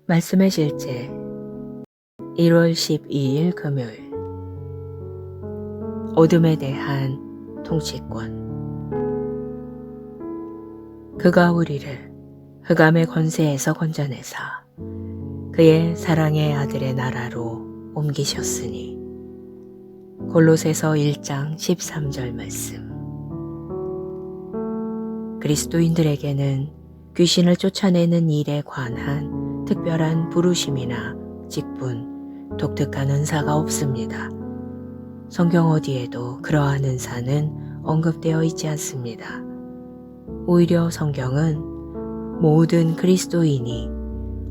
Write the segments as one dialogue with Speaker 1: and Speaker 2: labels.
Speaker 1: 말씀의 실제 1월 12일 금요일. 어둠에 대한 통치권. 그가 우리를 흑암의 권세에서 건져내사 그의 사랑의 아들의 나라로 옮기셨으니. 골로새서 1장 13절 말씀. 그리스도인들에게는 귀신을 쫓아내는 일에 관한 특별한 부르심이나 직분, 독특한 은사가 없습니다. 성경 어디에도 그러한 은사는 언급되어 있지 않습니다. 오히려 성경은 모든 그리스도인이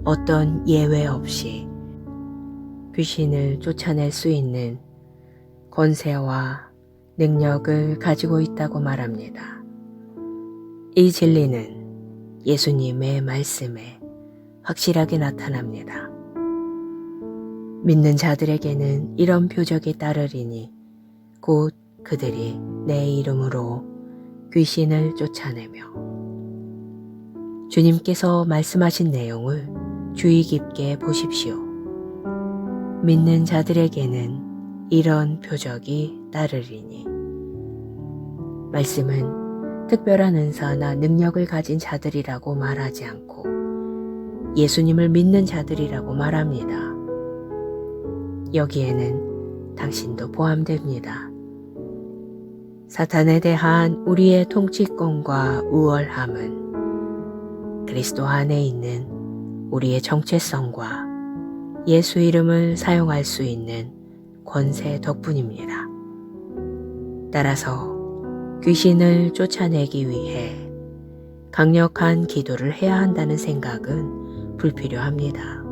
Speaker 1: 어떤 예외 없이 귀신을 쫓아낼 수 있는 권세와 능력을 가지고 있다고 말합니다. 이 진리는 예수님의 말씀에 확실하게 나타납니다. 믿는 자들에게는 이런 표적이 따르리니 곧 그들이 내 이름으로 귀신을 쫓아내며. 주님께서 말씀하신 내용을 주의 깊게 보십시오. 믿는 자들에게는 이런 표적이 따르리니. 말씀은 특별한 은사나 능력을 가진 자들이라고 말하지 않고 예수님을 믿는 자들이라고 말합니다. 여기에는 당신도 포함됩니다. 사탄에 대한 우리의 통치권과 우월함은 그리스도 안에 있는 우리의 정체성과 예수 이름을 사용할 수 있는 권세 덕분입니다. 따라서 귀신을 쫓아내기 위해 강력한 기도를 해야 한다는 생각은 불필요합니다.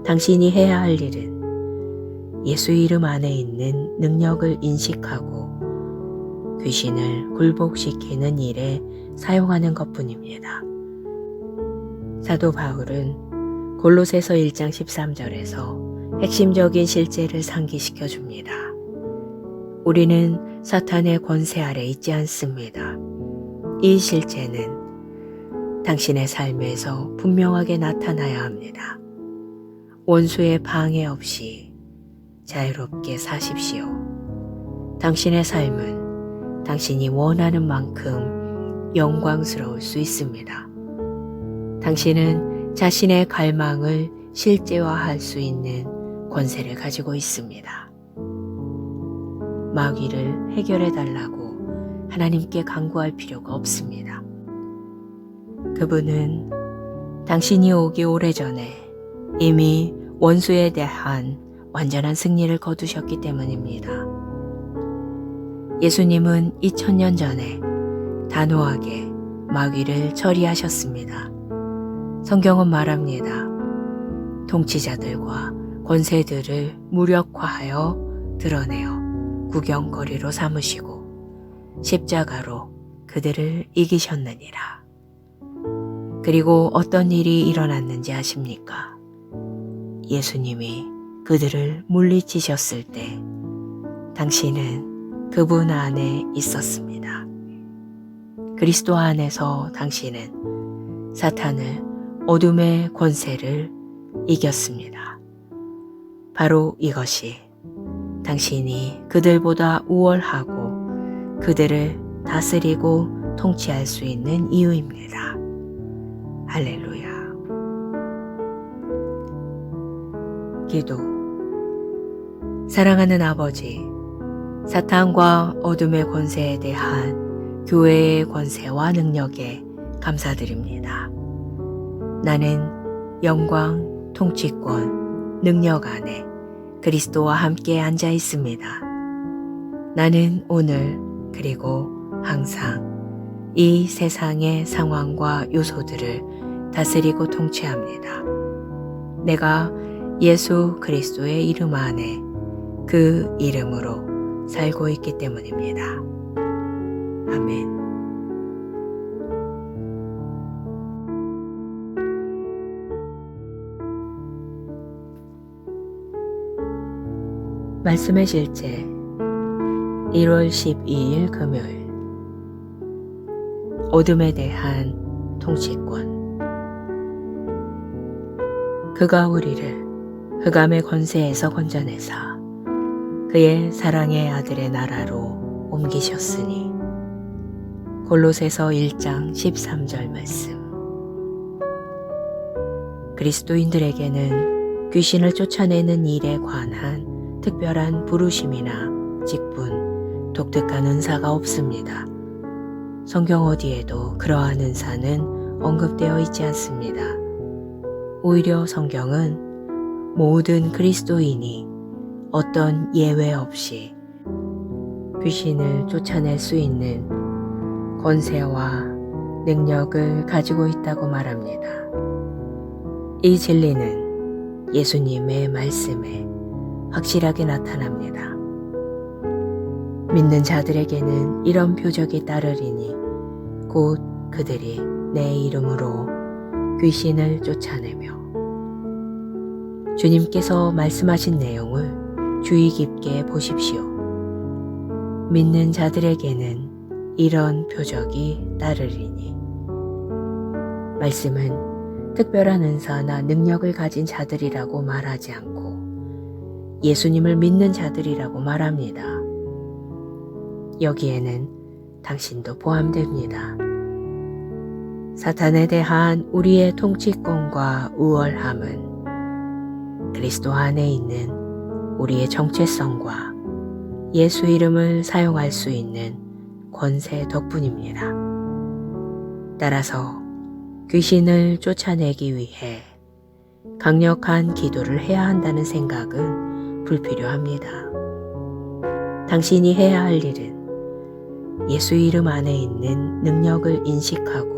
Speaker 1: 당신이 해야 할 일은 예수 이름 안에 있는 능력을 인식하고 귀신을 굴복시키는 일에 사용하는 것뿐입니다. 사도 바울은 골로새서 1장 13절에서 핵심적인 실제를 상기시켜 줍니다. 우리는 사탄의 권세 아래 있지 않습니다. 이 실제는 당신의 삶에서 분명하게 나타나야 합니다. 원수의 방해 없이 자유롭게 사십시오. 당신의 삶은 당신이 원하는 만큼 영광스러울 수 있습니다. 당신은 자신의 갈망을 실제화할 수 있는 권세를 가지고 있습니다. 마귀를 해결해 달라고 하나님께 간구할 필요가 없습니다. 그분은 당신이 오기 오래전에 이미 원수에 대한 완전한 승리를 거두셨기 때문입니다. 예수님은 2000년 전에 단호하게 마귀를 처리하셨습니다. 성경은 말합니다. 통치자들과 권세들을 무력화하여 드러내어 구경거리로 삼으시고 십자가로 그들을 이기셨느니라. 그리고 어떤 일이 일어났는지 아십니까? 예수님이 그들을 물리치셨을 때 당신은 그분 안에 있었습니다. 그리스도 안에서 당신은 사탄을 어둠의 권세를 이겼습니다. 바로 이것이 당신이 그들보다 우월하고 그들을 다스리고 통치할 수 있는 이유입니다. 할렐루야. 기도. 사랑하는 아버지, 사탄과 어둠의 권세에 대한 교회의 권세와 능력에 감사드립니다. 나는 영광, 통치권, 능력 안에 그리스도와 함께 앉아 있습니다. 나는 오늘 그리고 항상 이 세상의 상황과 요소들을 다스리고 통치합니다. 내가 예수 그리스도의 이름 안에 그 이름으로 살고 있기 때문입니다. 아멘. 말씀의 실제 1월 12일 금요일. 어둠에 대한 통치권. 그가 우리를 흑암의 권세에서 건져내사 그의 사랑의 아들의 나라로 옮기셨으니. 골로새서 1장 13절 말씀. 그리스도인들에게는 귀신을 쫓아내는 일에 관한 특별한 부르심이나 직분, 독특한 은사가 없습니다. 성경 어디에도 그러한 은사는 언급되어 있지 않습니다. 오히려 성경은 모든 그리스도인이 어떤 예외 없이 귀신을 쫓아낼 수 있는 권세와 능력을 가지고 있다고 말합니다. 이 진리는 예수님의 말씀에 확실하게 나타납니다. 믿는 자들에게는 이런 표적이 따르리니 곧 그들이 내 이름으로 귀신을 쫓아내며. 주님께서 말씀하신 내용을 주의 깊게 보십시오. 믿는 자들에게는 이런 표적이 따르리니. 말씀은 특별한 은사나 능력을 가진 자들이라고 말하지 않고 예수님을 믿는 자들이라고 말합니다. 여기에는 당신도 포함됩니다. 사탄에 대한 우리의 통치권과 우월함은 그리스도 안에 있는 우리의 정체성과 예수 이름을 사용할 수 있는 권세 덕분입니다. 따라서 귀신을 쫓아내기 위해 강력한 기도를 해야 한다는 생각은 불필요합니다. 당신이 해야 할 일은 예수 이름 안에 있는 능력을 인식하고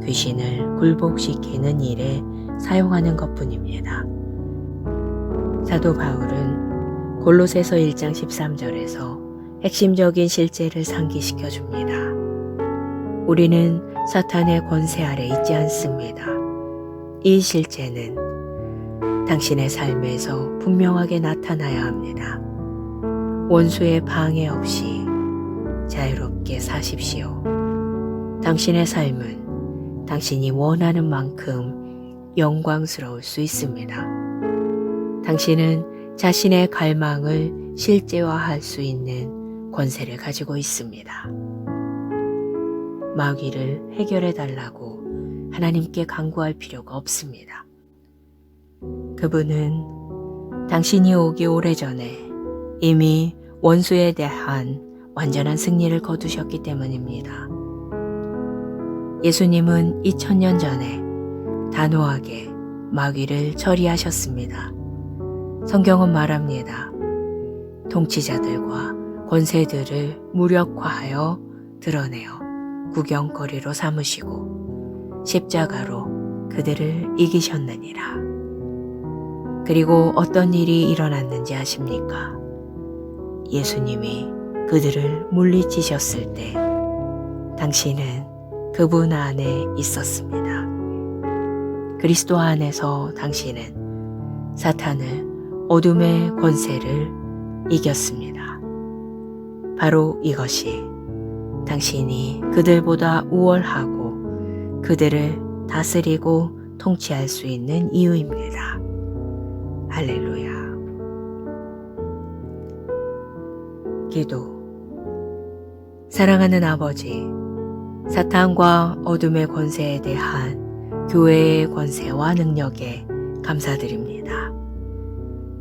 Speaker 1: 귀신을 굴복시키는 일에 사용하는 것뿐입니다. 사도 바울은 골로새서 1장 13절에서 핵심적인 실제를 상기시켜 줍니다. 우리는 사탄의 권세 아래 있지 않습니다. 이 실제는 당신의 삶에서 분명하게 나타나야 합니다. 원수의 방해 없이 자유롭게 사십시오. 당신의 삶은 당신이 원하는 만큼 영광스러울 수 있습니다. 당신은 자신의 갈망을 실제화할 수 있는 권세를 가지고 있습니다. 마귀를 해결해 달라고 하나님께 간구할 필요가 없습니다. 그분은 당신이 오기 오래전에 이미 원수에 대한 완전한 승리를 거두셨기 때문입니다. 예수님은 2000년 전에 단호하게 마귀를 처리하셨습니다. 성경은 말합니다. 통치자들과 권세들을 무력화하여 드러내어 구경거리로 삼으시고 십자가로 그들을 이기셨느니라. 그리고 어떤 일이 일어났는지 아십니까? 예수님이 그들을 물리치셨을 때 당신은 그분 안에 있었습니다. 그리스도 안에서 당신은 사탄을 어둠의 권세를 이겼습니다. 바로 이것이 당신이 그들보다 우월하고 그들을 다스리고 통치할 수 있는 이유입니다. 할렐루야. 기도. 사랑하는 아버지, 사탄과 어둠의 권세에 대한 교회의 권세와 능력에 감사드립니다.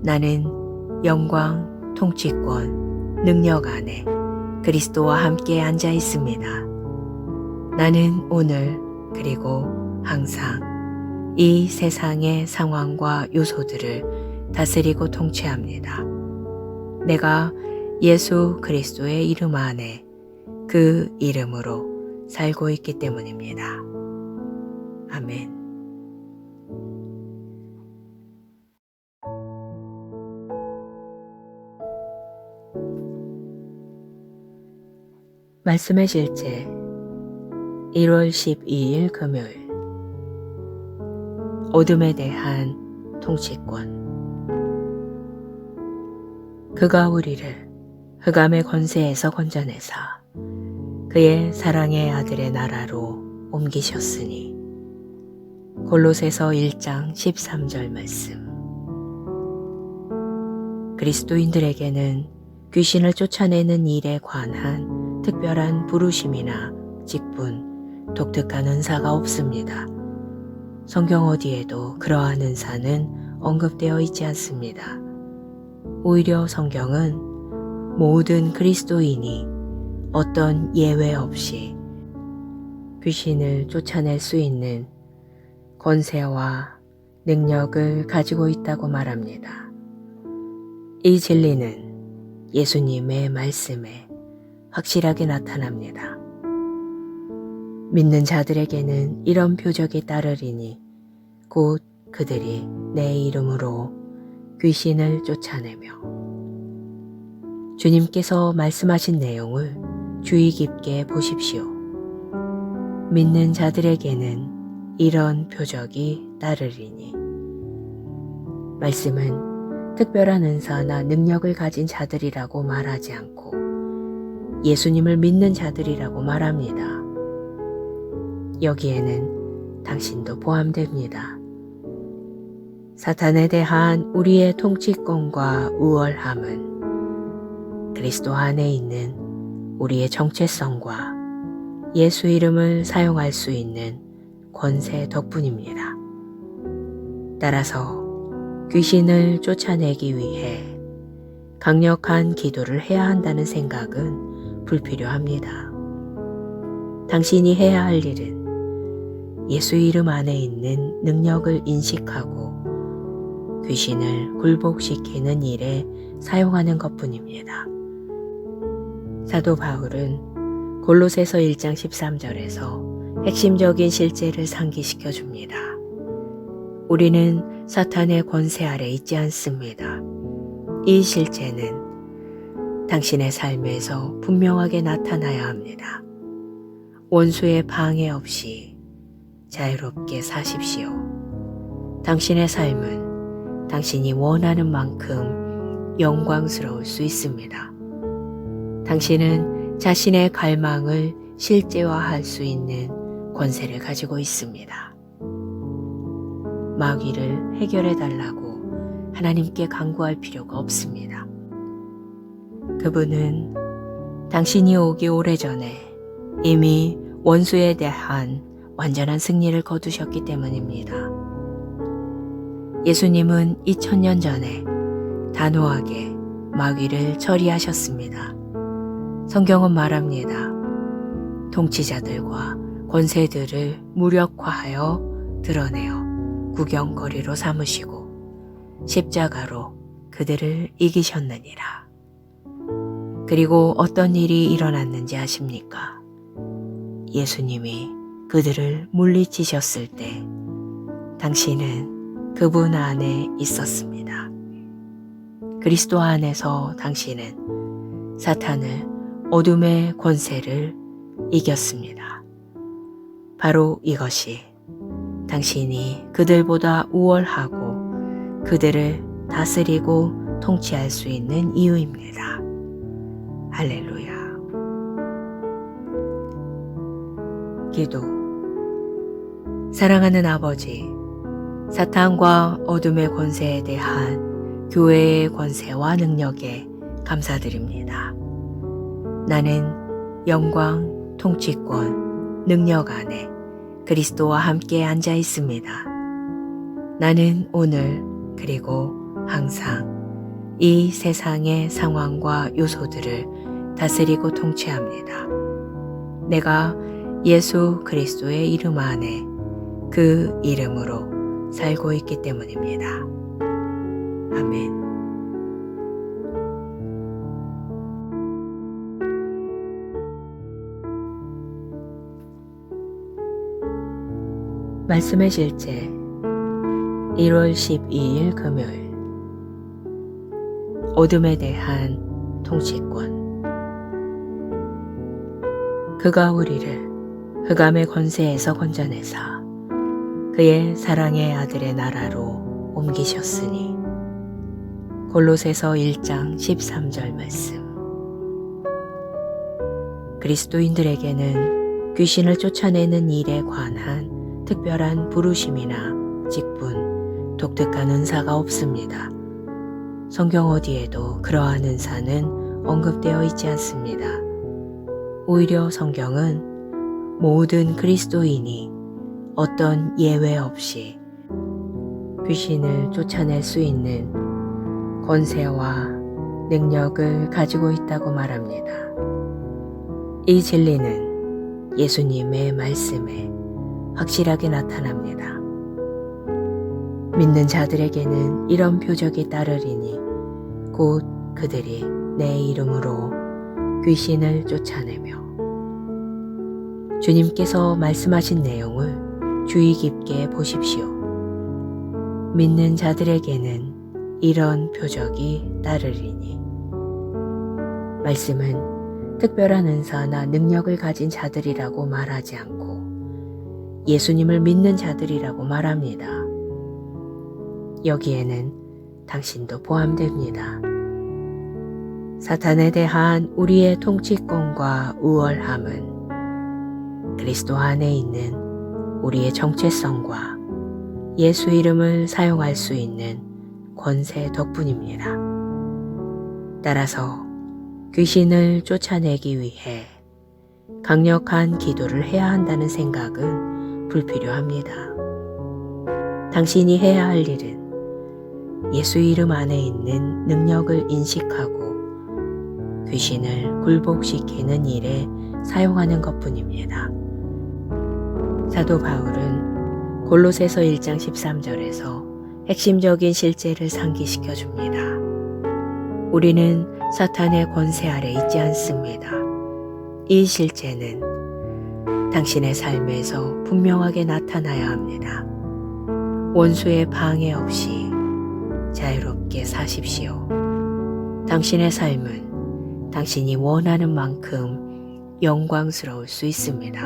Speaker 1: 나는 영광, 통치권, 능력 안에 그리스도와 함께 앉아 있습니다. 나는 오늘 그리고 항상 이 세상의 상황과 요소들을 다스리고 통치합니다. 내가 예수 그리스도의 이름 안에 그 이름으로 살고 있기 때문입니다. 아멘. 말씀의 실제 1월 12일 금요일. 어둠에 대한 통치권. 그가 우리를 흑암의 권세에서 건져내사 그의 사랑의 아들의 나라로 옮기셨으니. 골로새서 1장 13절 말씀. 그리스도인들에게는 귀신을 쫓아내는 일에 관한 특별한 부르심이나 직분, 독특한 은사가 없습니다. 성경 어디에도 그러한 은사는 언급되어 있지 않습니다. 오히려 성경은 모든 그리스도인이 어떤 예외 없이 귀신을 쫓아낼 수 있는 권세와 능력을 가지고 있다고 말합니다. 이 진리는 예수님의 말씀에 확실하게 나타납니다. 믿는 자들에게는 이런 표적이 따르리니 곧 그들이 내 이름으로 귀신을 쫓아내며. 주님께서 말씀하신 내용을 주의 깊게 보십시오. 믿는 자들에게는 이런 표적이 따르리니. 말씀은 특별한 은사나 능력을 가진 자들이라고 말하지 않고 예수님을 믿는 자들이라고 말합니다. 여기에는 당신도 포함됩니다. 사탄에 대한 우리의 통치권과 우월함은 그리스도 안에 있는 우리의 정체성과 예수 이름을 사용할 수 있는 권세 덕분입니다. 따라서 귀신을 쫓아내기 위해 강력한 기도를 해야 한다는 생각은 불필요합니다. 당신이 해야 할 일은 예수 이름 안에 있는 능력을 인식하고 귀신을 굴복시키는 일에 사용하는 것뿐입니다. 사도 바울은 골로새서 1장 13절에서 핵심적인 실제를 상기시켜 줍니다. 우리는 사탄의 권세 아래 있지 않습니다. 이 실제는 당신의 삶에서 분명하게 나타나야 합니다. 원수의 방해 없이 자유롭게 사십시오. 당신의 삶은 당신이 원하는 만큼 영광스러울 수 있습니다. 당신은 자신의 갈망을 실제화할 수 있는 권세를 가지고 있습니다. 마귀를 해결해 달라고 하나님께 간구할 필요가 없습니다. 그분은 당신이 오기 오래전에 이미 원수에 대한 완전한 승리를 거두셨기 때문입니다. 예수님은 2000년 전에 단호하게 마귀를 처리하셨습니다. 성경은 말합니다. 통치자들과 권세들을 무력화하여 드러내어 구경거리로 삼으시고 십자가로 그들을 이기셨느니라. 그리고 어떤 일이 일어났는지 아십니까? 예수님이 그들을 물리치셨을 때 당신은 그분 안에 있었습니다. 그리스도 안에서 당신은 사탄을 어둠의 권세를 이겼습니다. 바로 이것이 당신이 그들보다 우월하고 그들을 다스리고 통치할 수 있는 이유입니다. 할렐루야. 기도. 사랑하는 아버지, 사탄과 어둠의 권세에 대한 교회의 권세와 능력에 감사드립니다. 나는 영광, 통치권, 능력 안에 그리스도와 함께 앉아 있습니다. 나는 오늘 그리고 항상 이 세상의 상황과 요소들을 다스리고 통치합니다. 내가 예수 그리스도의 이름 안에 그 이름으로 살고 있기 때문입니다. 아멘. 말씀의 실제 1월 12일 금요일. 어둠에 대한 통치권. 그가 우리를 흑암의 권세에서 건져내사 그의 사랑의 아들의 나라로 옮기셨으니. 골로새서 1장 13절 말씀. 그리스도인들에게는 귀신을 쫓아내는 일에 관한 특별한 부르심이나 직분, 독특한 은사가 없습니다. 성경 어디에도 그러한 은사는 언급되어 있지 않습니다. 오히려 성경은 모든 그리스도인이 어떤 예외 없이 귀신을 쫓아낼 수 있는 권세와 능력을 가지고 있다고 말합니다. 이 진리는 예수님의 말씀에 확실하게 나타납니다. 믿는 자들에게는 이런 표적이 따르리니 곧 그들이 내 이름으로 귀신을 쫓아내며. 주님께서 말씀하신 내용을 주의 깊게 보십시오. 믿는 자들에게는 이런 표적이 따르리니. 말씀은 특별한 은사나 능력을 가진 자들이라고 말하지 않고 예수님을 믿는 자들이라고 말합니다. 여기에는 당신도 포함됩니다. 사탄에 대한 우리의 통치권과 우월함은 그리스도 안에 있는 우리의 정체성과 예수 이름을 사용할 수 있는 권세 덕분입니다. 따라서 귀신을 쫓아내기 위해 강력한 기도를 해야 한다는 생각은 불필요합니다. 당신이 해야 할 일은 예수 이름 안에 있는 능력을 인식하고 귀신을 굴복시키는 일에 사용하는 것뿐입니다. 사도 바울은 골로새서 1장 13절에서 핵심적인 실제를 상기시켜 줍니다. 우리는 사탄의 권세 아래 있지 않습니다. 이 실제는 당신의 삶에서 분명하게 나타나야 합니다. 원수의 방해 없이 자유롭게 사십시오. 당신의 삶은 당신이 원하는 만큼 영광스러울 수 있습니다.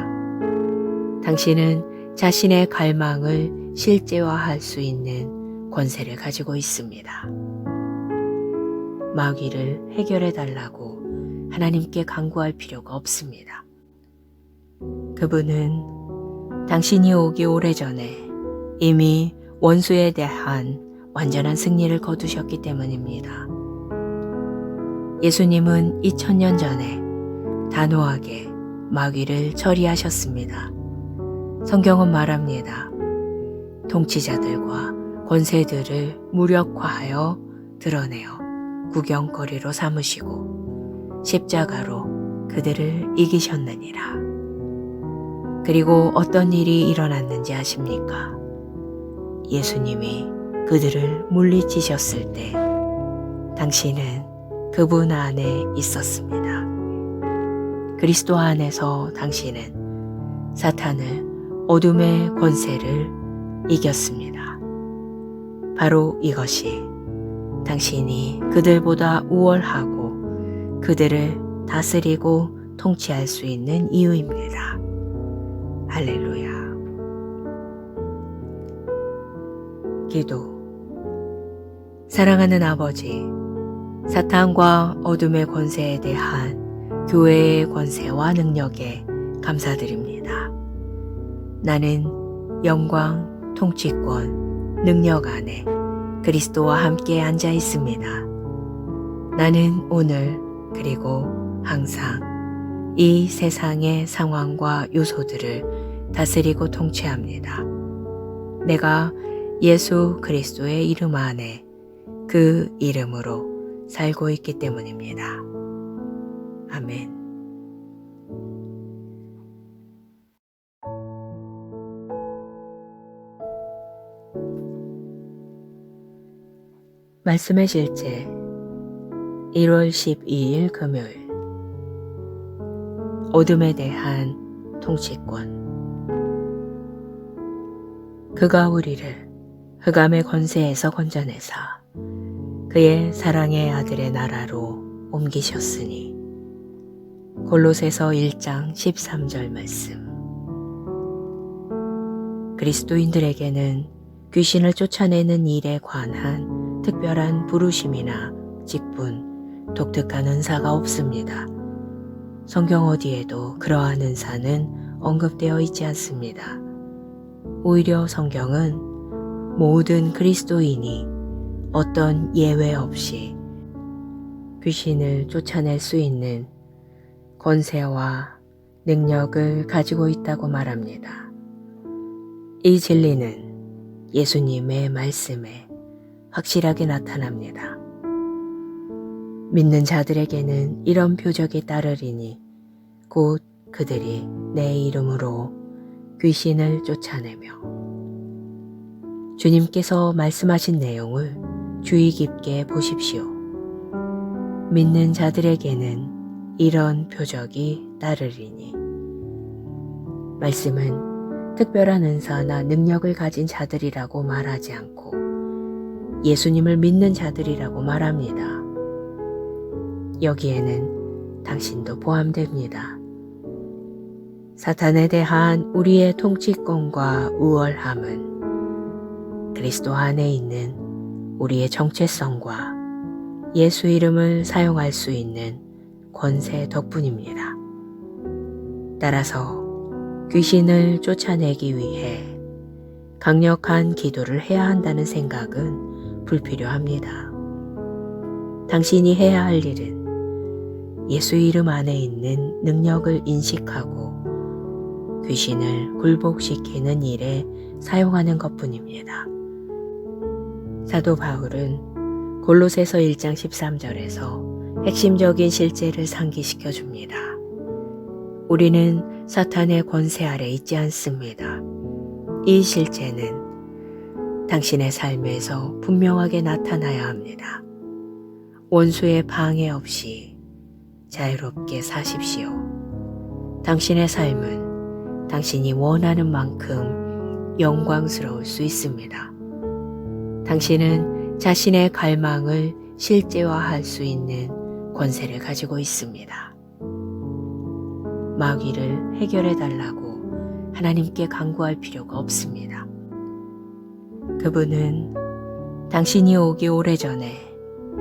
Speaker 1: 당신은 자신의 갈망을 실제화할 수 있는 권세를 가지고 있습니다. 마귀를 해결해 달라고 하나님께 간구할 필요가 없습니다. 그분은 당신이 오기 오래전에 이미 원수에 대한 완전한 승리를 거두셨기 때문입니다. 예수님은 2000년 전에 단호하게 마귀를 처리하셨습니다. 성경은 말합니다. 통치자들과 권세들을 무력화하여 드러내어 구경거리로 삼으시고 십자가로 그들을 이기셨느니라. 그리고 어떤 일이 일어났는지 아십니까? 예수님이 그들을 물리치셨을 때 당신은 그분 안에 있었습니다. 그리스도 안에서 당신은 사탄을 어둠의 권세를 이겼습니다. 바로 이것이 당신이 그들보다 우월하고 그들을 다스리고 통치할 수 있는 이유입니다. 할렐루야. 기도. 사랑하는 아버지, 사탄과 어둠의 권세에 대한 교회의 권세와 능력에 감사드립니다. 나는 영광, 통치권, 능력 안에 그리스도와 함께 앉아 있습니다. 나는 오늘 그리고 항상 이 세상의 상황과 요소들을 다스리고 통치합니다. 내가 예수 그리스도의 이름 안에 그 이름으로 살고 있기 때문입니다. 아멘. 말씀의 실제 1월 12일 금요일. 어둠에 대한 통치권. 그가 우리를 흑암의 권세에서 건져내사 그의 사랑의 아들의 나라로 옮기셨으니. 골로새서 1장 13절 말씀. 그리스도인들에게는 귀신을 쫓아내는 일에 관한 특별한 부르심이나 직분, 독특한 은사가 없습니다. 성경 어디에도 그러한 은사는 언급되어 있지 않습니다. 오히려 성경은 모든 그리스도인이 어떤 예외 없이 귀신을 쫓아낼 수 있는 권세와 능력을 가지고 있다고 말합니다. 이 진리는 예수님의 말씀에 확실하게 나타납니다. 믿는 자들에게는 이런 표적이 따르리니 곧 그들이 내 이름으로 귀신을 쫓아내며. 주님께서 말씀하신 내용을 주의 깊게 보십시오. 믿는 자들에게는 이런 표적이 따르리니. 말씀은 특별한 은사나 능력을 가진 자들이라고 말하지 않고 예수님을 믿는 자들이라고 말합니다. 여기에는 당신도 포함됩니다. 사탄에 대한 우리의 통치권과 우월함은 그리스도 안에 있는 우리의 정체성과 예수 이름을 사용할 수 있는 권세 덕분입니다. 따라서 귀신을 쫓아내기 위해 강력한 기도를 해야 한다는 생각은 불필요합니다. 당신이 해야 할 일은 예수 이름 안에 있는 능력을 인식하고 귀신을 굴복시키는 일에 사용하는 것뿐입니다. 사도 바울은 골로새서 1장 13절에서 핵심적인 실제를 상기시켜 줍니다. 우리는 사탄의 권세 아래 있지 않습니다. 이 실제는 당신의 삶에서 분명하게 나타나야 합니다. 원수의 방해 없이 자유롭게 사십시오. 당신의 삶은 당신이 원하는 만큼 영광스러울 수 있습니다. 당신은 자신의 갈망을 실제화할 수 있는 권세를 가지고 있습니다. 마귀를 해결해 달라고 하나님께 간구할 필요가 없습니다. 그분은 당신이 오기 오래전에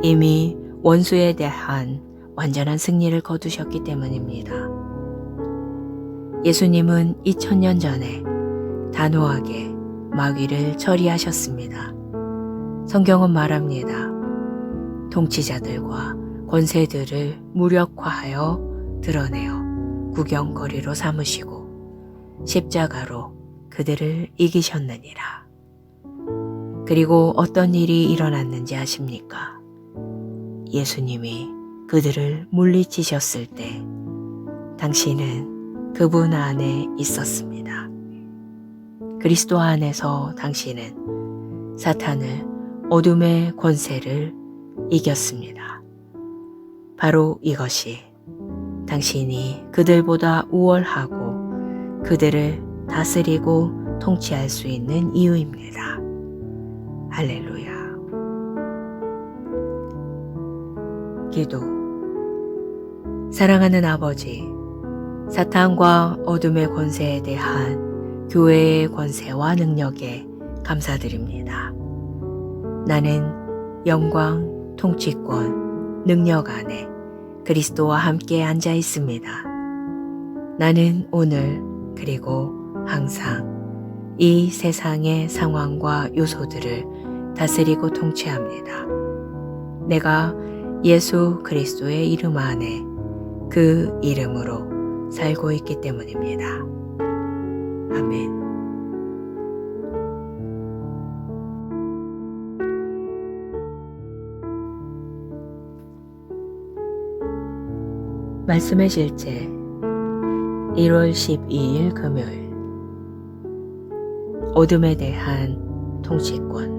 Speaker 1: 이미 원수에 대한 완전한 승리를 거두셨기 때문입니다. 예수님은 2000년 전에 단호하게 마귀를 처리하셨습니다. 성경은 말합니다. 통치자들과 권세들을 무력화하여 드러내어 구경거리로 삼으시고 십자가로 그들을 이기셨느니라. 그리고 어떤 일이 일어났는지 아십니까? 예수님이 그들을 물리치셨을 때 당신은 그분 안에 있었습니다. 그리스도 안에서 당신은 사탄을 어둠의 권세를 이겼습니다. 바로 이것이 당신이 그들보다 우월하고 그들을 다스리고 통치할 수 있는 이유입니다. 할렐루야. 기도. 사랑하는 아버지, 사탄과 어둠의 권세에 대한 교회의 권세와 능력에 감사드립니다. 나는 영광, 통치권, 능력 안에 그리스도와 함께 앉아 있습니다. 나는 오늘 그리고 항상 이 세상의 상황과 요소들을 다스리고 통치합니다. 내가 예수 그리스도의 이름 안에 그 이름으로 살고 있기 때문입니다. 아멘. 말씀의 실제 1월 12일 금요일. 어둠에 대한 통치권.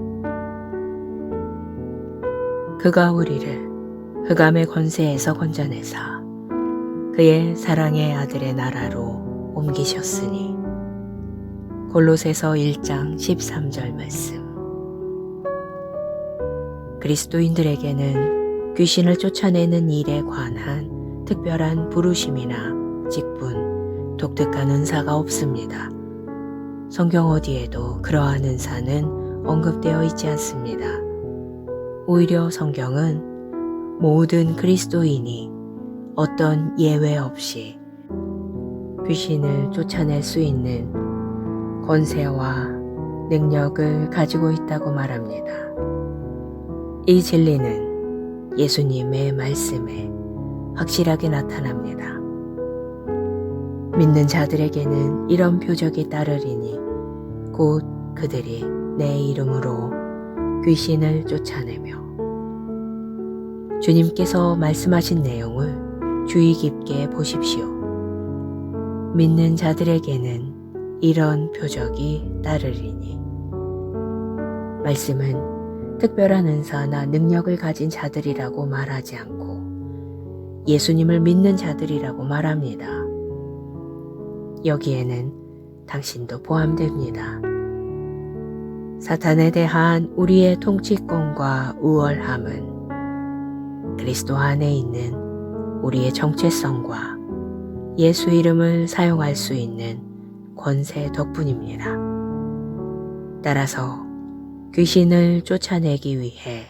Speaker 1: 그가 우리를 흑암의 권세에서 건져내사 그의 사랑의 아들의 나라로 옮기셨으니. 골로새서 1장 13절 말씀. 그리스도인들에게는 귀신을 쫓아내는 일에 관한 특별한 부르심이나 직분, 독특한 은사가 없습니다. 성경 어디에도 그러한 은사는 언급되어 있지 않습니다. 오히려 성경은 모든 그리스도인이 어떤 예외 없이 귀신을 쫓아낼 수 있는 권세와 능력을 가지고 있다고 말합니다. 이 진리는 예수님의 말씀에 확실하게 나타납니다. 믿는 자들에게는 이런 표적이 따르리니 곧 그들이 내 이름으로 귀신을 쫓아내며. 주님께서 말씀하신 내용을 주의 깊게 보십시오. 믿는 자들에게는 이런 표적이 따르리니. 말씀은 특별한 은사나 능력을 가진 자들이라고 말하지 않고 예수님을 믿는 자들이라고 말합니다. 여기에는 당신도 포함됩니다. 사탄에 대한 우리의 통치권과 우월함은 그리스도 안에 있는 우리의 정체성과 예수 이름을 사용할 수 있는 권세 덕분입니다. 따라서 귀신을 쫓아내기 위해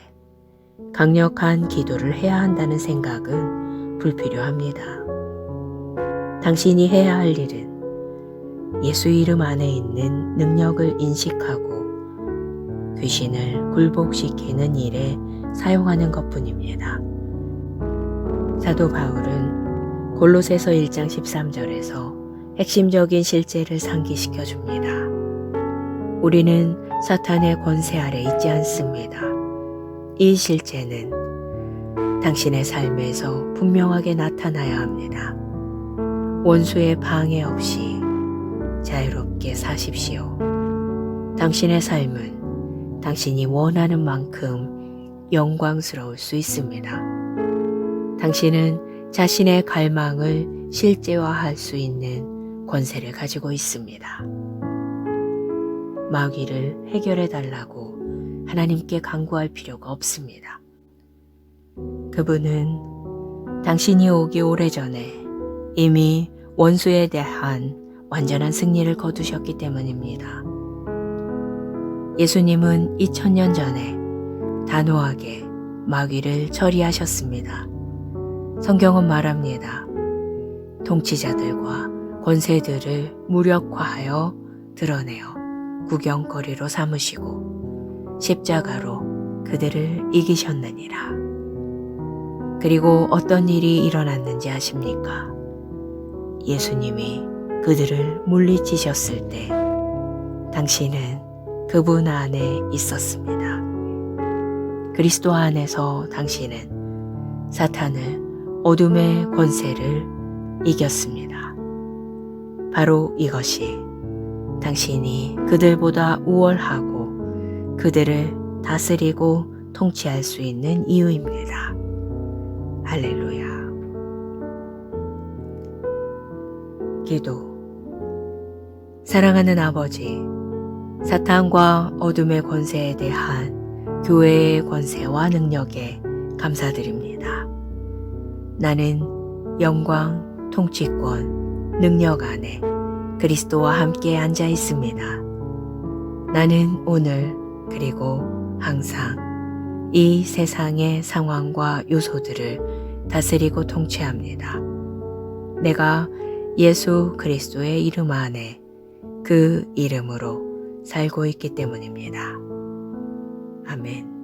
Speaker 1: 강력한 기도를 해야 한다는 생각은 불필요합니다. 당신이 해야 할 일은 예수 이름 안에 있는 능력을 인식하고 귀신을 굴복시키는 일에 사용하는 것뿐입니다. 사도 바울은 골로새서 1장 13절에서 핵심적인 실제를 상기시켜 줍니다. 우리는 사탄의 권세 아래 있지 않습니다. 이 실제는 당신의 삶에서 분명하게 나타나야 합니다. 원수의 방해 없이 자유롭게 사십시오. 당신의 삶은 당신이 원하는 만큼 영광스러울 수 있습니다. 당신은 자신의 갈망을 실제화할 수 있는 권세를 가지고 있습니다. 마귀를 해결해 달라고 하나님께 간구할 필요가 없습니다. 그분은 당신이 오기 오래전에 이미 원수에 대한 완전한 승리를 거두셨기 때문입니다. 예수님은 2000년 전에 단호하게 마귀를 처리하셨습니다. 성경은 말합니다. 통치자들과 권세들을 무력화하여 드러내어 구경거리로 삼으시고 십자가로 그들을 이기셨느니라. 그리고 어떤 일이 일어났는지 아십니까? 예수님이 그들을 물리치셨을 때 당신은 그분 안에 있었습니다. 그리스도 안에서 당신은 사탄을 어둠의 권세를 이겼습니다. 바로 이것이 당신이 그들보다 우월하고 그들을 다스리고 통치할 수 있는 이유입니다. 할렐루야. 기도. 사랑하는 아버지, 사탄과 어둠의 권세에 대한 교회의 권세와 능력에 감사드립니다. 나는 영광, 통치권, 능력 안에 그리스도와 함께 앉아 있습니다. 나는 오늘 그리고 항상 이 세상의 상황과 요소들을 다스리고 통치합니다. 내가 예수 그리스도의 이름 안에 그 이름으로 살고 있기 때문입니다. 아멘.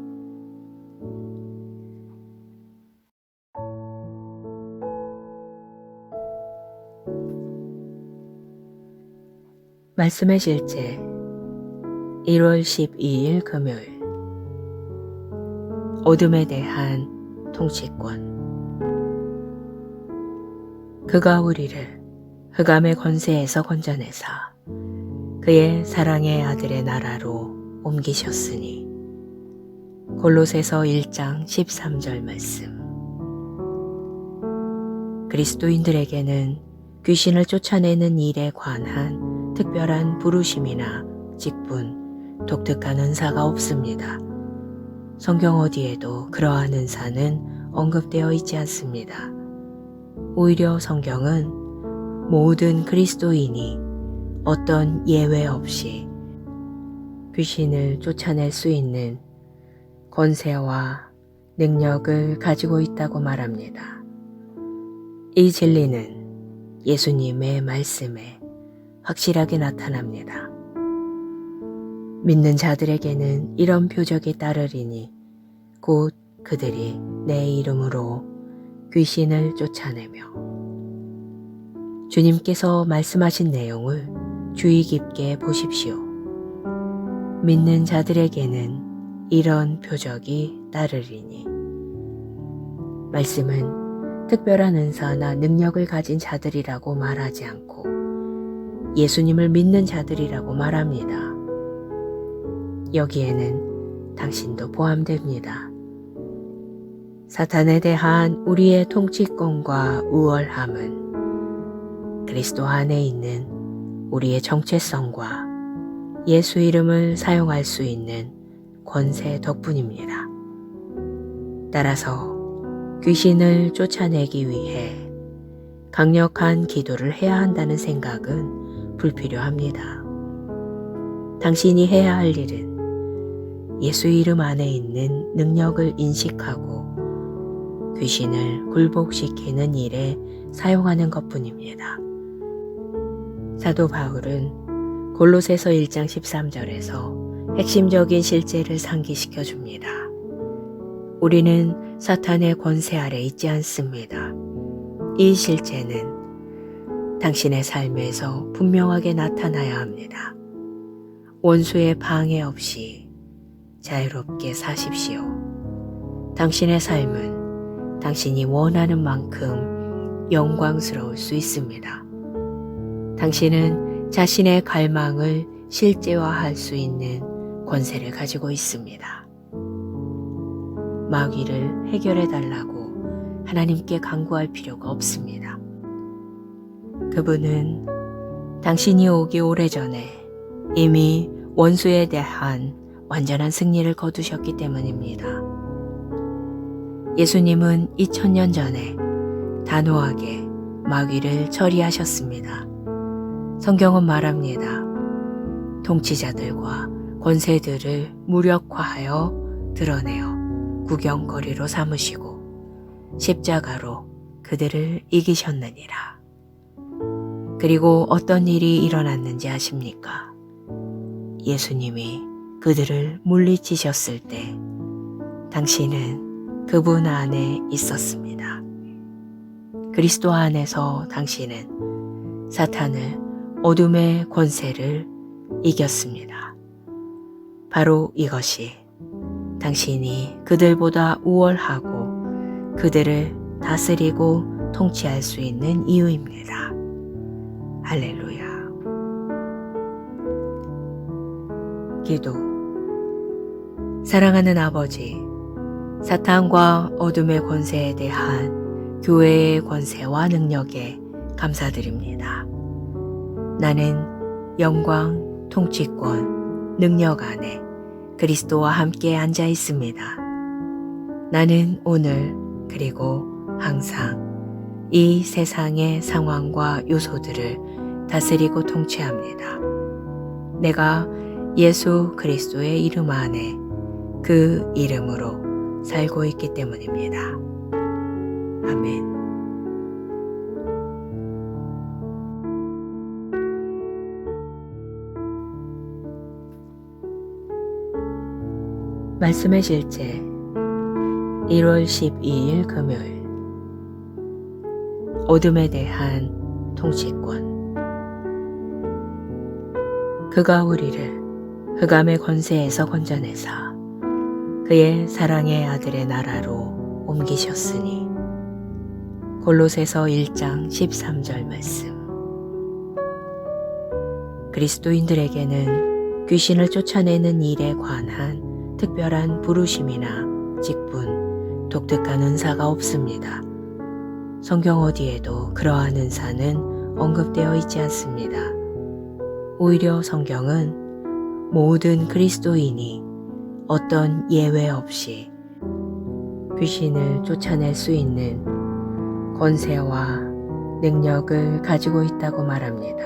Speaker 1: 말씀의 실제 1월 12일 금요일. 어둠에 대한 통치권. 그가 우리를 흑암의 권세에서 건져내사 그의 사랑의 아들의 나라로 옮기셨으니. 골로새서 1장 13절 말씀. 그리스도인들에게는 귀신을 쫓아내는 일에 관한 특별한 부르심이나 직분, 독특한 은사가 없습니다. 성경 어디에도 그러한 은사는 언급되어 있지 않습니다. 오히려 성경은 모든 그리스도인이 어떤 예외 없이 귀신을 쫓아낼 수 있는 권세와 능력을 가지고 있다고 말합니다. 이 진리는 예수님의 말씀에 확실하게 나타납니다. 믿는 자들에게는 이런 표적이 따르리니 곧 그들이 내 이름으로 귀신을 쫓아내며. 주님께서 말씀하신 내용을 주의 깊게 보십시오. 믿는 자들에게는 이런 표적이 따르리니. 말씀은 특별한 은사나 능력을 가진 자들이라고 말하지 않고 예수님을 믿는 자들이라고 말합니다. 여기에는 당신도 포함됩니다. 사탄에 대한 우리의 통치권과 우월함은 그리스도 안에 있는 우리의 정체성과 예수 이름을 사용할 수 있는 권세 덕분입니다. 따라서 귀신을 쫓아내기 위해 강력한 기도를 해야 한다는 생각은 불필요합니다. 당신이 해야 할 일은 예수 이름 안에 있는 능력을 인식하고 귀신을 굴복시키는 일에 사용하는 것뿐입니다. 사도 바울은 골로새서 1장 13절에서 핵심적인 실제를 상기시켜 줍니다. 우리는 사탄의 권세 아래 있지 않습니다. 이 실제는 당신의 삶에서 분명하게 나타나야 합니다. 원수의 방해 없이 자유롭게 사십시오. 당신의 삶은 당신이 원하는 만큼 영광스러울 수 있습니다. 당신은 자신의 갈망을 실제화할 수 있는 권세를 가지고 있습니다. 마귀를 해결해 달라고 하나님께 간구할 필요가 없습니다. 그분은 당신이 오기 오래전에 이미 원수에 대한 완전한 승리를 거두셨기 때문입니다. 예수님은 2000년 전에 단호하게 마귀를 처리하셨습니다. 성경은 말합니다. 통치자들과 권세들을 무력화하여 드러내어 구경거리로 삼으시고 십자가로 그들을 이기셨느니라. 그리고 어떤 일이 일어났는지 아십니까? 예수님이 그들을 물리치셨을 때 당신은 그분 안에 있었습니다. 그리스도 안에서 당신은 사탄을 어둠의 권세를 이겼습니다. 바로 이것이 당신이 그들보다 우월하고 그들을 다스리고 통치할 수 있는 이유입니다. 할렐루야. 기도. 사랑하는 아버지, 사탄과 어둠의 권세에 대한 교회의 권세와 능력에 감사드립니다. 나는 영광, 통치권, 능력 안에 그리스도와 함께 앉아 있습니다. 나는 오늘 그리고 항상 이 세상의 상황과 요소들을 다스리고 통치합니다. 내가 예수 그리스도의 이름 안에 그 이름으로 살고 있기 때문입니다. 아멘. 말씀의 실제 1월 12일 금요일. 어둠에 대한 통치권. 그가 우리를 흑암의 권세에서 건져내사 그의 사랑의 아들의 나라로 옮기셨으니. 골로새서 1장 13절 말씀. 그리스도인들에게는 귀신을 쫓아내는 일에 관한 특별한 부르심이나 직분, 독특한 은사가 없습니다. 성경 어디에도 그러한 은사는 언급되어 있지 않습니다. 오히려 성경은 모든 그리스도인이 어떤 예외 없이 귀신을 쫓아낼 수 있는 권세와 능력을 가지고 있다고 말합니다.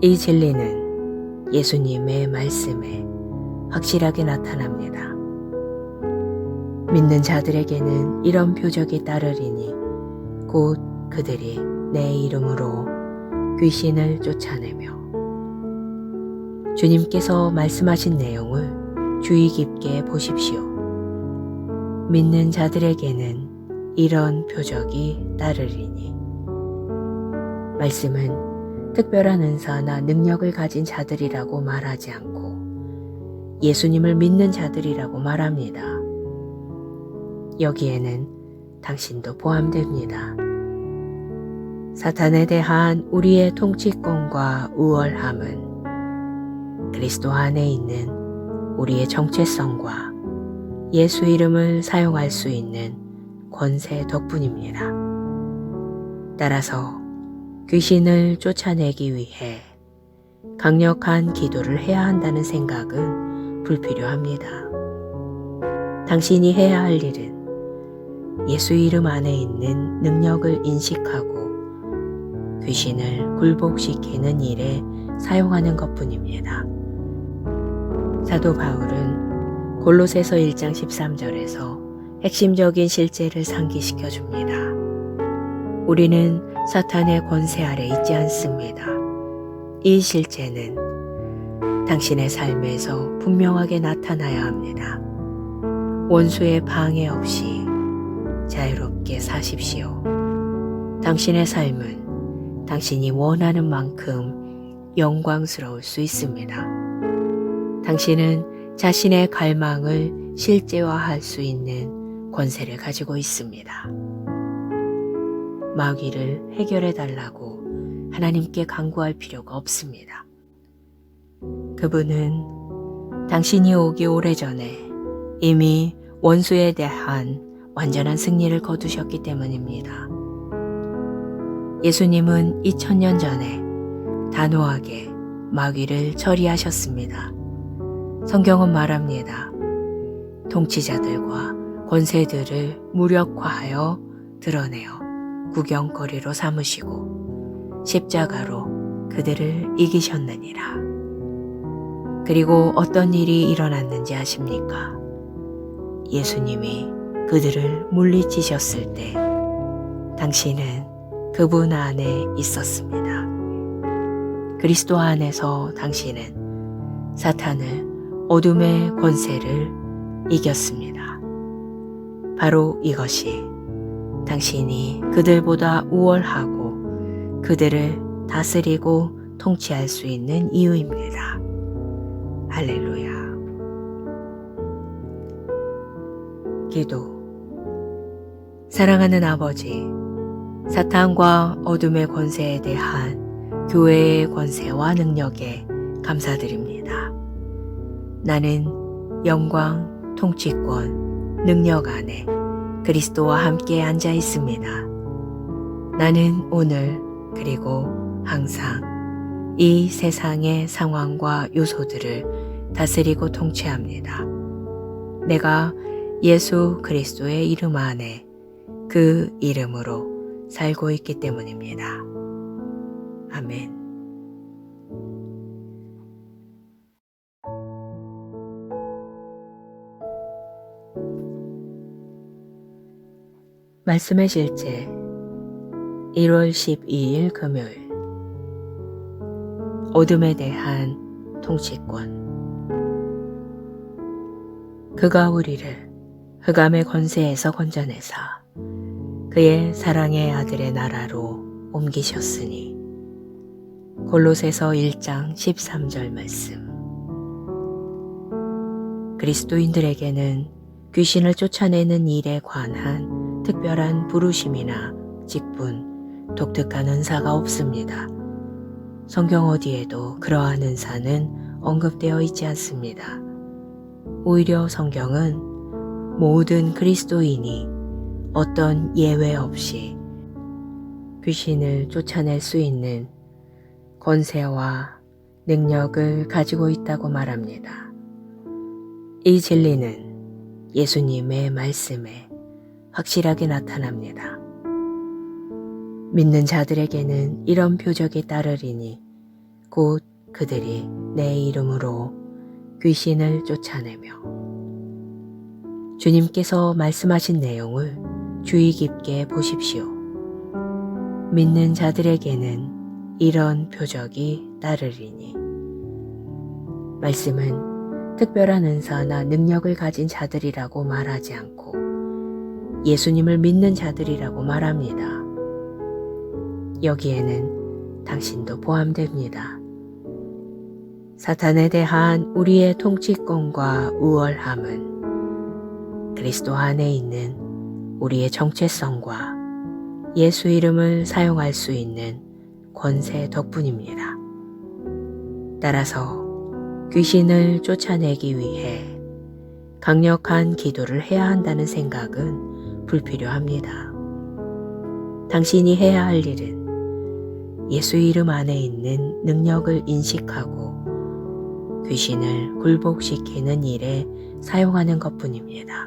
Speaker 1: 이 진리는 예수님의 말씀에 확실하게 나타납니다. 믿는 자들에게는 이런 표적이 따르리니 곧 그들이 내 이름으로 귀신을 쫓아내며. 주님께서 말씀하신 내용을 주의 깊게 보십시오. 믿는 자들에게는 이런 표적이 따르리니. 말씀은 특별한 은사나 능력을 가진 자들이라고 말하지 않고 예수님을 믿는 자들이라고 말합니다. 여기에는 당신도 포함됩니다. 사탄에 대한 우리의 통치권과 우월함은 그리스도 안에 있는 우리의 정체성과 예수 이름을 사용할 수 있는 권세 덕분입니다. 따라서 귀신을 쫓아내기 위해 강력한 기도를 해야 한다는 생각은 불필요합니다. 당신이 해야 할 일은 예수 이름 안에 있는 능력을 인식하고 귀신을 굴복시키는 일에 사용하는 것뿐입니다. 사도 바울은 골로새서 1장 13절에서 핵심적인 실제를 상기시켜 줍니다. 우리는 사탄의 권세 아래 있지 않습니다. 이 실제는 당신의 삶에서 분명하게 나타나야 합니다. 원수의 방해 없이 자유롭게 사십시오. 당신의 삶은 당신이 원하는 만큼 영광스러울 수 있습니다. 당신은 자신의 갈망을 실제화할 수 있는 권세를 가지고 있습니다. 마귀를 해결해 달라고 하나님께 간구할 필요가 없습니다. 그분은 당신이 오기 오래전에 이미 원수에 대한 완전한 승리를 거두셨기 때문입니다. 예수님은 2000년 전에 단호하게 마귀를 처리하셨습니다. 성경은 말합니다. 통치자들과 권세들을 무력화하여 드러내어 구경거리로 삼으시고 십자가로 그들을 이기셨느니라. 그리고 어떤 일이 일어났는지 아십니까? 예수님이 그들을 물리치셨을 때 당신은 그분 안에 있었습니다. 그리스도 안에서 당신은 사탄을 어둠의 권세를 이겼습니다. 바로 이것이 당신이 그들보다 우월하고 그들을 다스리고 통치할 수 있는 이유입니다. 할렐루야. 기도. 사랑하는 아버지, 사탄과 어둠의 권세에 대한 교회의 권세와 능력에 감사드립니다. 나는 영광, 통치권, 능력 안에 그리스도와 함께 앉아 있습니다. 나는 오늘 그리고 항상 이 세상의 상황과 요소들을 다스리고 통치합니다. 내가 예수 그리스도의 이름 안에 그 이름으로 살고 있기 때문입니다. 아멘. 말씀의 실제 1월 12일 금요일. 어둠에 대한 통치권. 그가 우리를 흑암의 권세에서 건져내사 그의 사랑의 아들의 나라로 옮기셨으니. 골로새서 1장 13절 말씀. 그리스도인들에게는 귀신을 쫓아내는 일에 관한 특별한 부르심이나 직분, 독특한 은사가 없습니다. 성경 어디에도 그러한 은사는 언급되어 있지 않습니다. 오히려 성경은 모든 그리스도인이 어떤 예외 없이 귀신을 쫓아낼 수 있는 권세와 능력을 가지고 있다고 말합니다. 이 진리는 예수님의 말씀에 확실하게 나타납니다. 믿는 자들에게는 이런 표적이 따르리니 곧 그들이 내 이름으로 귀신을 쫓아내며. 주님께서 말씀하신 내용을 주의 깊게 보십시오. 믿는 자들에게는 이런 표적이 따르리니. 말씀은 특별한 은사나 능력을 가진 자들이라고 말하지 않고 예수님을 믿는 자들이라고 말합니다. 여기에는 당신도 포함됩니다. 사탄에 대한 우리의 통치권과 우월함은 그리스도 안에 있는 우리의 정체성과 예수 이름을 사용할 수 있는 권세 덕분입니다. 따라서 귀신을 쫓아내기 위해 강력한 기도를 해야 한다는 생각은 불필요합니다. 당신이 해야 할 일은 예수 이름 안에 있는 능력을 인식하고 귀신을 굴복시키는 일에 사용하는 것뿐입니다.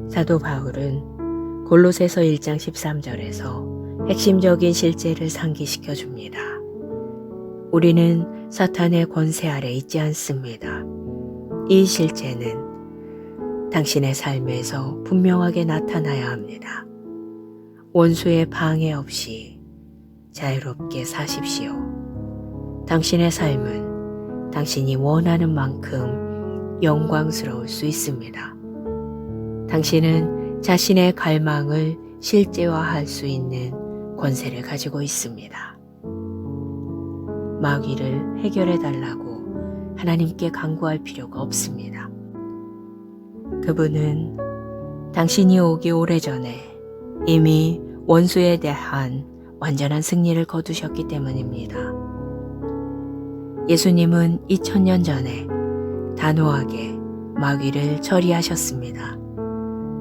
Speaker 1: 사도 바울은 골로새서 1장 13절에서 핵심적인 실제를 상기시켜 줍니다. 우리는 사탄의 권세 아래 있지 않습니다. 이 실제는 당신의 삶에서 분명하게 나타나야 합니다. 원수의 방해 없이 자유롭게 사십시오. 당신의 삶은 당신이 원하는 만큼 영광스러울 수 있습니다. 당신은 자신의 갈망을 실제화할 수 있는 권세를 가지고 있습니다. 마귀를 해결해 달라고 하나님께 간구할 필요가 없습니다. 그분은 당신이 오기 오래전에 이미 원수에 대한 완전한 승리를 거두셨기 때문입니다. 예수님은 2000년 전에 단호하게 마귀를 처리하셨습니다.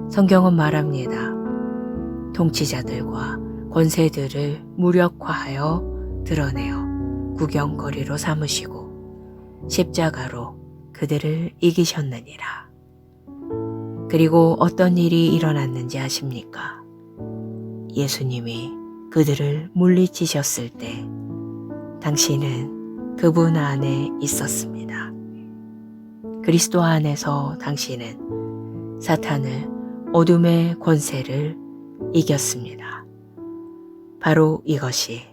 Speaker 1: 성경은 말합니다. 통치자들과 권세들을 무력화하여 드러내어 구경거리로 삼으시고 십자가로 그들을 이기셨느니라. 그리고 어떤 일이 일어났는지 아십니까? 예수님이 그들을 물리치셨을 때 당신은 그분 안에 있었습니다. 그리스도 안에서 당신은 사탄을 어둠의 권세를 이겼습니다. 바로 이것이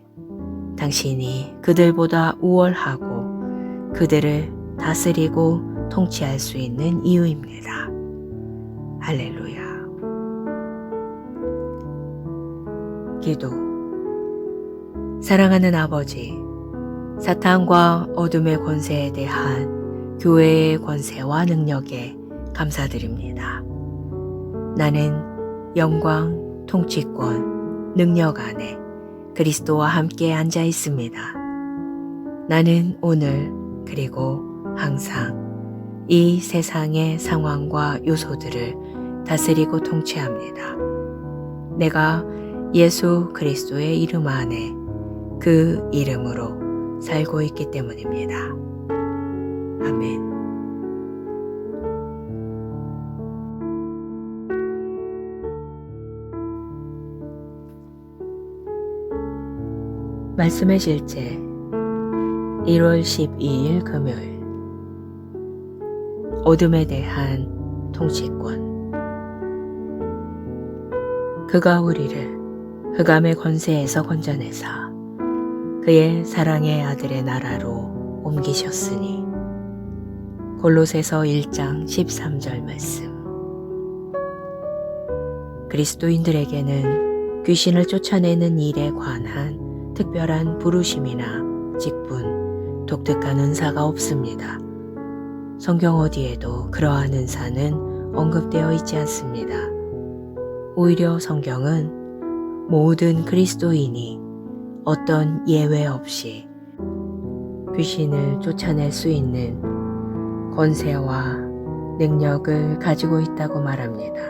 Speaker 1: 당신이 그들보다 우월하고 그들을 다스리고 통치할 수 있는 이유입니다. 할렐루야. 기도. 사랑하는 아버지, 사탄과 어둠의 권세에 대한 교회의 권세와 능력에 감사드립니다. 나는 영광, 통치권, 능력 안에 그리스도와 함께 앉아 있습니다. 나는 오늘 그리고 항상 이 세상의 상황과 요소들을 다스리고 통치합니다. 내가 예수 그리스도의 이름 안에 그 이름으로 살고 있기 때문입니다. 아멘. 말씀의 실제 1월 12일 금요일. 어둠에 대한 통치권. 그가 우리를 흑암의 권세에서 건져내사 그의 사랑의 아들의 나라로 옮기셨으니. 골로새서 1장 13절 말씀. 그리스도인들에게는 귀신을 쫓아내는 일에 관한 특별한 부르심이나 직분, 독특한 은사가 없습니다. 성경 어디에도 그러한 은사는 언급되어 있지 않습니다. 오히려 성경은 모든 그리스도인이 어떤 예외 없이 귀신을 쫓아낼 수 있는 권세와 능력을 가지고 있다고 말합니다.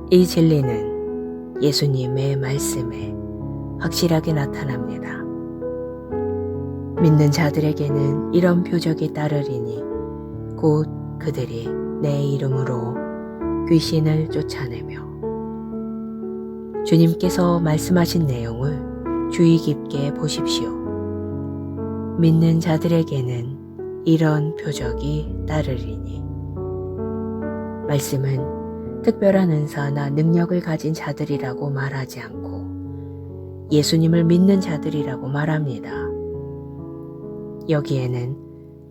Speaker 1: 이 진리는 예수님의 말씀에 확실하게 나타납니다. 믿는 자들에게는 이런 표적이 따르리니 곧 그들이 내 이름으로 귀신을 쫓아내며. 주님께서 말씀하신 내용을 주의 깊게 보십시오. 믿는 자들에게는 이런 표적이 따르리니. 말씀은 특별한 은사나 능력을 가진 자들이라고 말하지 않고 예수님을 믿는 자들이라고 말합니다. 여기에는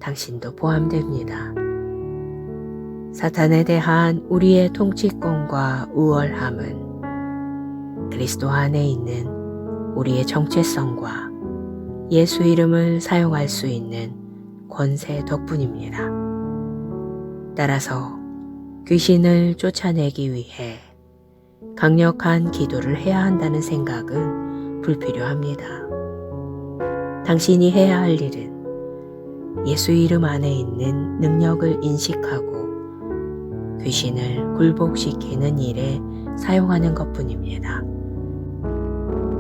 Speaker 1: 당신도 포함됩니다. 사탄에 대한 우리의 통치권과 우월함은 그리스도 안에 있는 우리의 정체성과 예수 이름을 사용할 수 있는 권세 덕분입니다. 따라서 귀신을 쫓아내기 위해 강력한 기도를 해야 한다는 생각은 불필요합니다. 당신이 해야 할 일은 예수 이름 안에 있는 능력을 인식하고 귀신을 굴복시키는 일에 사용하는 것뿐입니다.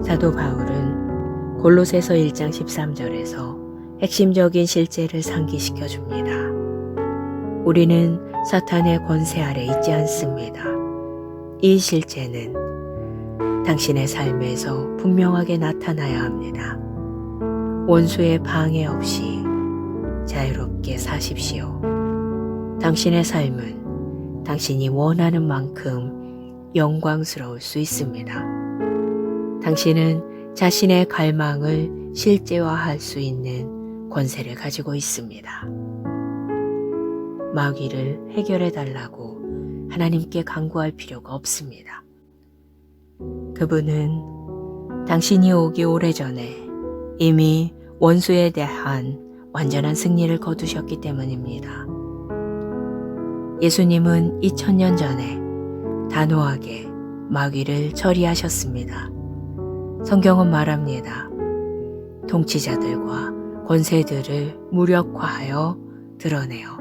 Speaker 1: 사도 바울은 골로새서 1장 13절에서 핵심적인 실제를 상기시켜 줍니다. 우리는 사탄의 권세 아래 있지 않습니다. 이 실제는 당신의 삶에서 분명하게 나타나야 합니다. 원수의 방해 없이 자유롭게 사십시오. 당신의 삶은 당신이 원하는 만큼 영광스러울 수 있습니다. 당신은 자신의 갈망을 실제화할 수 있는 권세를 가지고 있습니다. 마귀를 해결해 달라고 하나님께 간구할 필요가 없습니다. 그분은 당신이 오기 오래전에 이미 원수에 대한 완전한 승리를 거두셨기 때문입니다. 예수님은 2000년 전에 단호하게 마귀를 처리하셨습니다. 성경은 말합니다. 통치자들과 권세들을 무력화하여 드러내어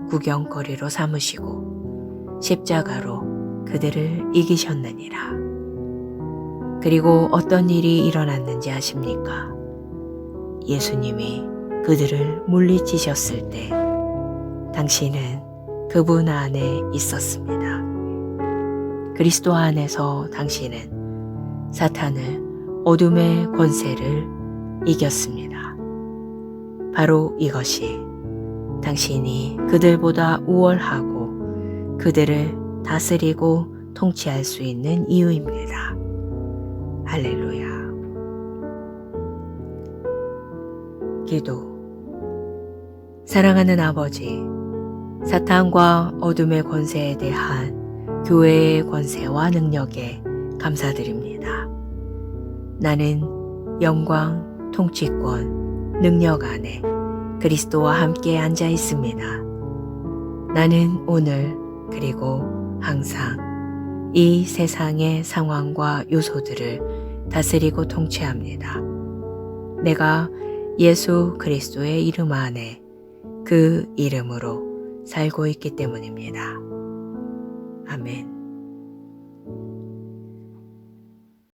Speaker 1: 구경거리로 삼으시고 십자가로 그들을 이기셨느니라. 그리고 어떤 일이 일어났는지 아십니까? 예수님이 그들을 물리치셨을 때 당신은 그분 안에 있었습니다. 그리스도 안에서 당신은 사탄을 어둠의 권세를 이겼습니다. 바로 이것이 당신이 그들보다 우월하고 그들을 다스리고 통치할 수 있는 이유입니다. 할렐루야. 기도. 사랑하는 아버지, 사탄과 어둠의 권세에 대한 교회의 권세와 능력에 감사드립니다. 나는 영광, 통치권, 능력 안에 그리스도와 함께 앉아 있습니다. 나는 오늘 그리고 항상 이 세상의 상황과 요소들을 다스리고 통치합니다. 내가 예수 그리스도의 이름 안에 그 이름으로 살고 있기 때문입니다. 아멘.